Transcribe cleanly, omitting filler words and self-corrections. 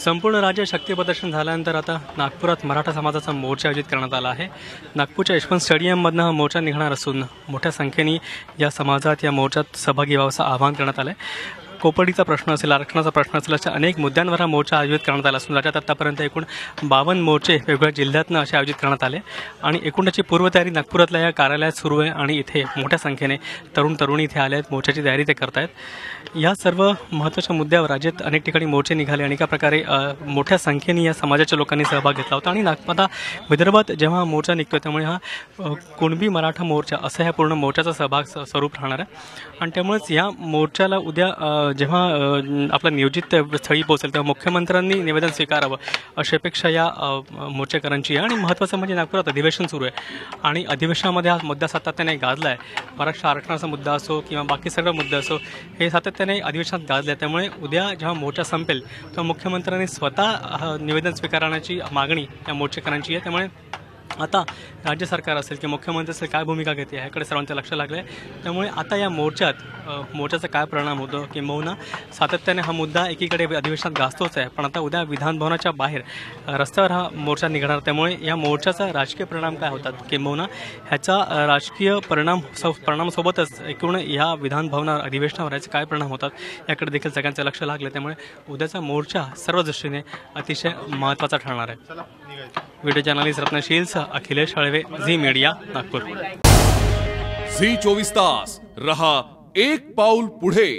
संपूर्ण राज्य शक्ती प्रदर्शन झाल्यानंतर आता नागपुरात मराठा समाजाचा मोर्चा आयोजित करण्यात आला आहे। नागपूरच्या यशवंत स्टेडियममधून हा मोर्चा निघणार असून मोठ्या संख्येने या समाजात या मोर्चात सहभागी व्हावयाचं आवाहन करण्यात आलं आहे। कोपर्डीचा प्रश्न असेल, आरक्षणाचा प्रश्न असेल, अशा अनेक मुद्द्यांवर हा मोर्चा आयोजित करण्यात आला असून राज्यात आतापर्यंत एकूण 52 मोर्चे वेगवेगळ्या जिल्ह्यातून असे आयोजित करण्यात आले आणि एकूण त्याची पूर्वतयारी नागपुरातल्या या कार्यालयात सुरू आहे आणि इथे मोठ्या संख्येने तरुणी इथे आले आहेत। मोर्चाची तयारी ते करत आहेत। या सर्व महत्त्वाच्या मुद्द्यावर राज्यात अनेक ठिकाणी मोर्चे निघाले आणि एका प्रकारे मोठ्या संख्येने या समाजाच्या लोकांनी सहभाग घेतला होता आणि आता विदर्भात जेव्हा मोर्चा निघतो त्यामुळे हा कुणबी मराठा मोर्चा असं ह्या पूर्ण मोर्चाचा सहभाग स्वरूप राहणार आहे आणि त्यामुळेच या मोर्चाला उद्या जेव्हा आपला नियोजित स्थळी पोहोचेल तेव्हा मुख्यमंत्र्यांनी निवेदन स्वीकारावं अशी अपेक्षा या मोर्चेकरांची आहे। आणि महत्त्वाचं म्हणजे नागपुरात अधिवेशन सुरू आहे आणि अधिवेशनामध्ये हा मुद्दा सातत्याने गाजला आहे। महाराष्ट्र आरक्षणाचा मुद्दा असो किंवा बाकी सगळे मुद्दे असो हे सातत्याने अधिवेशनात गाजले। त्यामुळे उद्या जेव्हा मोर्चा संपेल तेव्हा मुख्यमंत्र्यांनी स्वतः निवेदन स्वीकारण्याची मागणी या मोर्चेकरांची आहे। त्यामुळे आता राज्य सरकार असेल की मुख्यमंत्री असेल काय भूमिका घेते याकडे सर्वांचं लक्ष लागलं आहे। त्यामुळे आता या मोर्चाचा काय परिणाम होतो किंबहुना सातत्याने हा मुद्दा एकीकडे अधिवेशनात गाजतोच आहे, पण आता उद्या विधानभवनाच्या बाहेर रस्त्यावर हा मोर्चा निघणार। त्यामुळे या मोर्चाचा राजकीय परिणाम काय होतात किंबहुना ह्याचा राजकीय परिणामासोबतच एकूण या विधानभवनावर अधिवेशनावर याचे काय परिणाम होतात याकडे देखील सगळ्यांचं लक्ष लागलं। त्यामुळे उद्याचा मोर्चा सर्व दृष्टीने अतिशय महत्त्वाचा ठरणार आहे। Video journalist Ratnasheel Akhilesh Halwe, Zee media, Nagpur. Zee 24 Taas रहा एक पाऊल पुढे।